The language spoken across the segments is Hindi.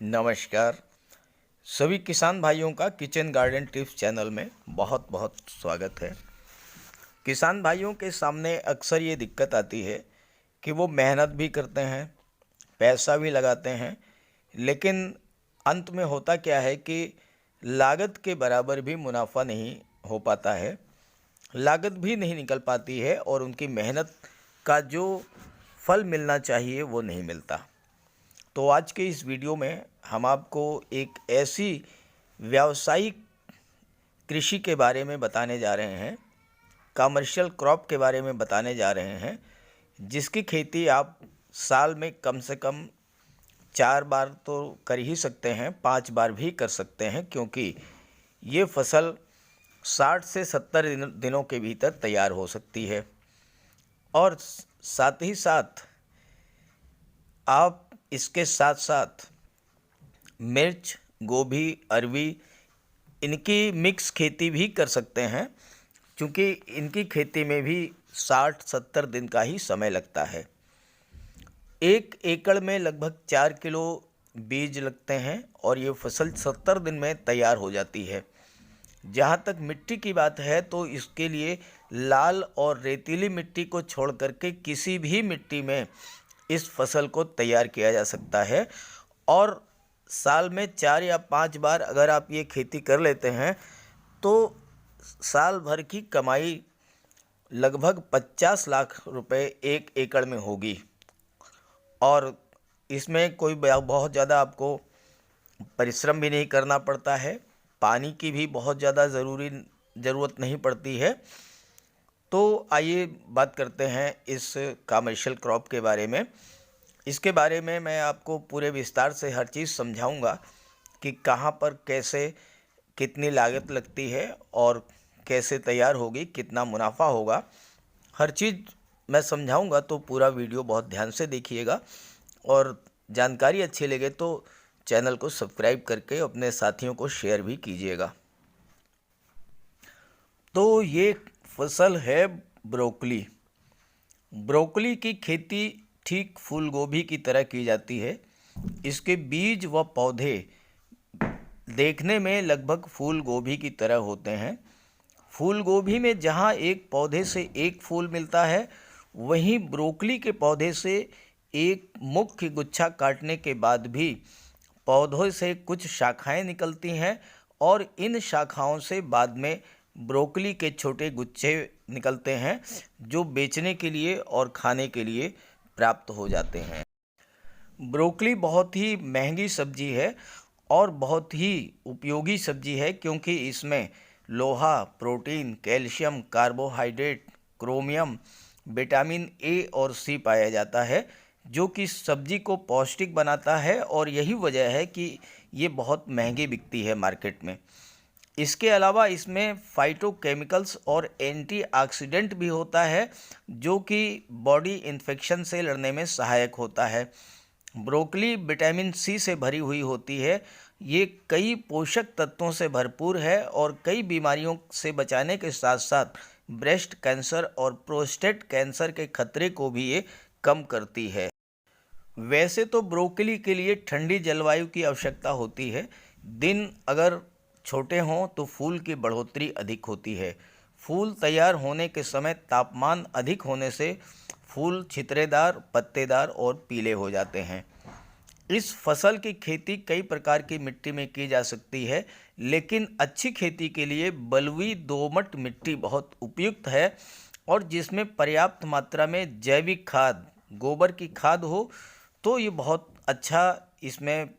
नमस्कार। सभी किसान भाइयों का किचन गार्डन टिप्स चैनल में बहुत बहुत स्वागत है। किसान भाइयों के सामने अक्सर ये दिक्कत आती है कि वो मेहनत भी करते हैं, पैसा भी लगाते हैं, लेकिन अंत में होता क्या है कि लागत के बराबर भी मुनाफा नहीं हो पाता है, लागत भी नहीं निकल पाती है और उनकी मेहनत का जो फल मिलना चाहिए वो नहीं मिलता। तो आज के इस वीडियो में हम आपको एक ऐसी व्यावसायिक कृषि के बारे में बताने जा रहे हैं, कमर्शियल क्रॉप के बारे में बताने जा रहे हैं, जिसकी खेती आप साल में कम से कम 4 बार तो कर ही सकते हैं, 5 बार भी कर सकते हैं, क्योंकि ये फसल 60 से 70 दिनों के भीतर तैयार हो सकती है। और साथ ही साथ आप इसके साथ साथ मिर्च, गोभी, अरवी इनकी मिक्स खेती भी कर सकते हैं, क्योंकि इनकी खेती में भी 60-70 दिन का ही समय लगता है। 1 एकड़ में लगभग 4 किलो बीज लगते हैं और ये फसल 70 दिन में तैयार हो जाती है। जहाँ तक मिट्टी की बात है तो इसके लिए लाल और रेतीली मिट्टी को छोड़ करके किसी भी मिट्टी में इस फसल को तैयार किया जा सकता है। और साल में 4 या 5 बार अगर आप ये खेती कर लेते हैं तो साल भर की कमाई लगभग 50 लाख रुपए 1 एकड़ में होगी। और इसमें कोई बहुत ज़्यादा आपको परिश्रम भी नहीं करना पड़ता है, पानी की भी बहुत ज़्यादा ज़रूरत नहीं पड़ती है। तो आइए बात करते हैं इस कमर्शियल क्रॉप के बारे में। इसके बारे में मैं आपको पूरे विस्तार से हर चीज़ समझाऊंगा कि कहाँ पर कैसे कितनी लागत लगती है और कैसे तैयार होगी, कितना मुनाफा होगा, हर चीज़ मैं समझाऊंगा। तो पूरा वीडियो बहुत ध्यान से देखिएगा और जानकारी अच्छी लगे तो चैनल को सब्सक्राइब करके अपने साथियों को शेयर भी कीजिएगा। तो ये फसल है ब्रोकली। ब्रोकली की खेती ठीक फूल गोभी की तरह की जाती है। इसके बीज व पौधे देखने में लगभग फूल गोभी की तरह होते हैं। फूल गोभी में जहाँ एक पौधे से एक फूल मिलता है, वहीं ब्रोकली के पौधे से एक मुख्य गुच्छा काटने के बाद भी पौधों से कुछ शाखाएं निकलती हैं और इन शाखाओं से बाद में ब्रोकली के छोटे गुच्छे निकलते हैं, जो बेचने के लिए और खाने के लिए प्राप्त हो जाते हैं। ब्रोकली बहुत ही महंगी सब्जी है और बहुत ही उपयोगी सब्जी है, क्योंकि इसमें लोहा, protein, calcium, carbohydrate, chromium, vitamin A और सी पाया जाता है, जो कि सब्जी को पौष्टिक बनाता है और यही वजह है कि ये बहुत महंगी बिकती है मार्केट में। इसके अलावा इसमें फाइटोकेमिकल्स और एंटीऑक्सीडेंट भी होता है, जो कि बॉडी इन्फेक्शन से लड़ने में सहायक होता है। ब्रोकली विटामिन सी से भरी हुई होती है। ये कई पोषक तत्वों से भरपूर है और कई बीमारियों से बचाने के साथ साथ ब्रेस्ट कैंसर और प्रोस्टेट कैंसर के खतरे को भी ये कम करती है। वैसे तो ब्रोकली के लिए ठंडी जलवायु की आवश्यकता होती है। दिन अगर छोटे हों तो फूल की बढ़ोतरी अधिक होती है। फूल तैयार होने के समय तापमान अधिक होने से फूल छितरेदार, पत्तेदार और पीले हो जाते हैं। इस फसल की खेती कई प्रकार की मिट्टी में की जा सकती है, लेकिन अच्छी खेती के लिए बलुई दोमट मिट्टी बहुत उपयुक्त है और जिसमें पर्याप्त मात्रा में जैविक खाद, गोबर की खाद हो तो ये बहुत अच्छा इसमें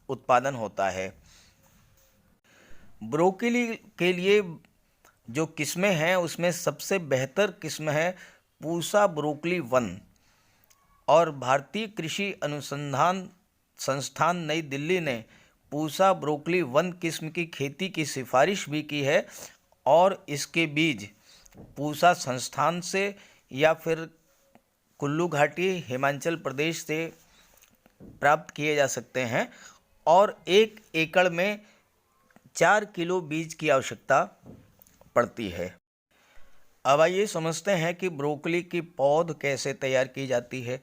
उत्पादन होता है। ब्रोकली के लिए जो किस्में हैं उसमें सबसे बेहतर किस्म है पूसा ब्रोकली 1 और भारतीय कृषि अनुसंधान संस्थान नई दिल्ली ने पूसा ब्रोकली 1 किस्म की खेती की सिफारिश भी की है और इसके बीज पूसा संस्थान से या फिर कुल्लू घाटी हिमाचल प्रदेश से प्राप्त किए जा सकते हैं और 1 एकड़ में 4 किलो बीज की आवश्यकता पड़ती है। अब आइए समझते हैं कि ब्रोकली की पौध कैसे तैयार की जाती है।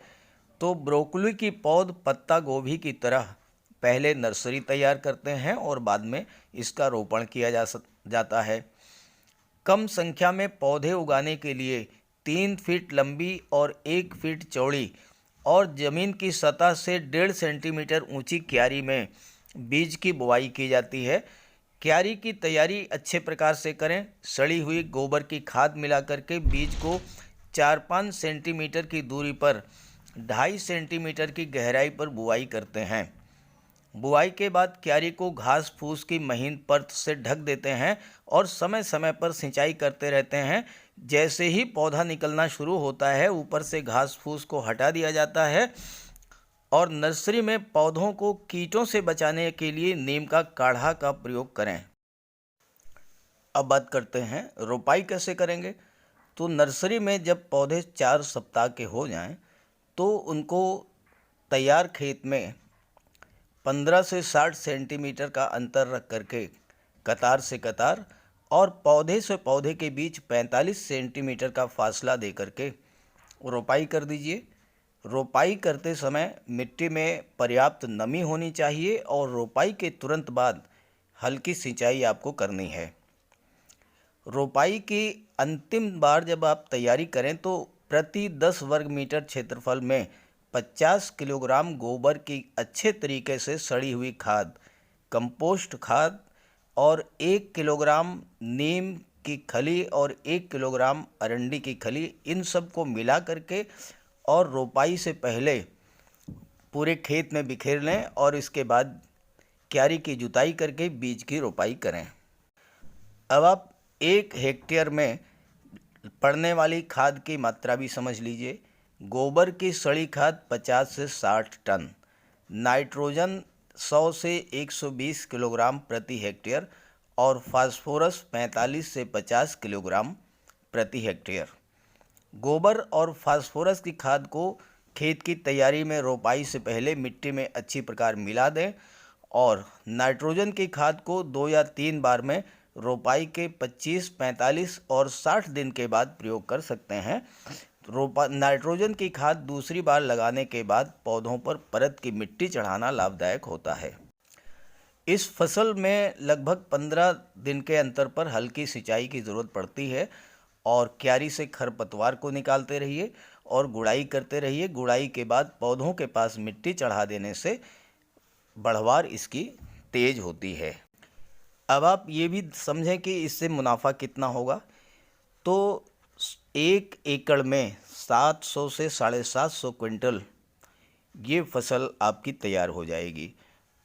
तो ब्रोकली की पौध पत्ता गोभी की तरह पहले नर्सरी तैयार करते हैं और बाद में इसका रोपण किया जाता है। कम संख्या में पौधे उगाने के लिए 3 फीट लंबी और 1 फीट चौड़ी और ज़मीन की सतह से 1.5 सेंटीमीटर ऊंची क्यारी में बीज की बुआई की जाती है। क्यारी की तैयारी अच्छे प्रकार से करें। सड़ी हुई गोबर की खाद मिला करके बीज को 4-5 सेंटीमीटर की दूरी पर 2.5 सेंटीमीटर की गहराई पर बुआई करते हैं। बुआई के बाद क्यारी को घास फूस की महीन परत से ढक देते हैं और समय समय पर सिंचाई करते रहते हैं। जैसे ही पौधा निकलना शुरू होता है, ऊपर से घास फूस को हटा दिया जाता है। और नर्सरी में पौधों को कीटों से बचाने के लिए नीम का काढ़ा का प्रयोग करें। अब बात करते हैं रोपाई कैसे करेंगे। तो नर्सरी में जब पौधे 4 सप्ताह के हो जाएं, तो उनको तैयार खेत में 15 से 60 सेंटीमीटर का अंतर रख करके कतार से कतार और पौधे से पौधे के बीच 45 सेंटीमीटर का फासला दे करके रोपाई कर दीजिए। रोपाई करते समय मिट्टी में पर्याप्त नमी होनी चाहिए और रोपाई के तुरंत बाद हल्की सिंचाई आपको करनी है। रोपाई की अंतिम बार जब आप तैयारी करें तो प्रति 10 वर्ग मीटर क्षेत्रफल में 50 किलोग्राम गोबर की अच्छे तरीके से सड़ी हुई खाद, कंपोस्ट खाद और 1 किलोग्राम नीम की खली और 1 किलोग्राम अरंडी की खली, इन सब को मिला करके और रोपाई से पहले पूरे खेत में बिखेर लें और इसके बाद क्यारी की जुताई करके बीज की रोपाई करें। अब आप 1 हेक्टेयर में पड़ने वाली खाद की मात्रा भी समझ लीजिए। गोबर की सड़ी खाद 50 से 60 टन, नाइट्रोजन 100 से 120 किलोग्राम प्रति हेक्टेयर और फास्फोरस 45 से 50 किलोग्राम प्रति हेक्टेयर। गोबर और फास्फोरस की खाद को खेत की तैयारी में रोपाई से पहले मिट्टी में अच्छी प्रकार मिला दें और नाइट्रोजन की खाद को 2 या 3 बार में रोपाई के 25, 45 और 60 दिन के बाद प्रयोग कर सकते हैं। नाइट्रोजन की खाद दूसरी बार लगाने के बाद पौधों पर परत की मिट्टी चढ़ाना लाभदायक होता है। इस फसल में लगभग 15 दिन के अंतर पर हल्की सिंचाई की ज़रूरत पड़ती है और क्यारी से खरपतवार को निकालते रहिए और गुड़ाई करते रहिए। गुड़ाई के बाद पौधों के पास मिट्टी चढ़ा देने से बढ़वार इसकी तेज होती है। अब आप ये भी समझें कि इससे मुनाफा कितना होगा। तो 1 एकड़ में 700 से 750 क्विंटल ये फसल आपकी तैयार हो जाएगी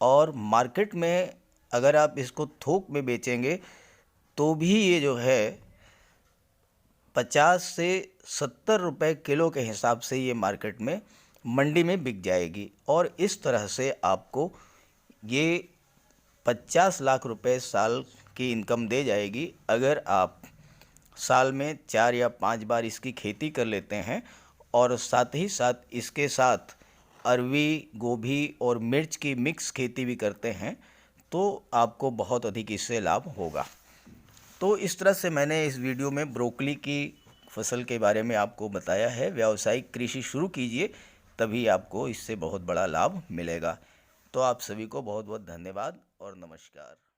और मार्केट में अगर आप इसको थोक में बेचेंगे तो भी ये जो है 50 से 70 रुपए किलो के हिसाब से ये मार्केट में मंडी में बिक जाएगी और इस तरह से आपको ये 50 लाख रुपए साल की इनकम दे जाएगी अगर आप साल में 4 या 5 बार इसकी खेती कर लेते हैं और साथ ही साथ इसके साथ अरवी, गोभी और मिर्च की मिक्स खेती भी करते हैं तो आपको बहुत अधिक इससे लाभ होगा। तो इस तरह से मैंने इस वीडियो में ब्रोकली की फसल के बारे में आपको बताया है। व्यावसायिक कृषि शुरू कीजिए, तभी आपको इससे बहुत बड़ा लाभ मिलेगा। तो आप सभी को बहुत बहुत धन्यवाद और नमस्कार।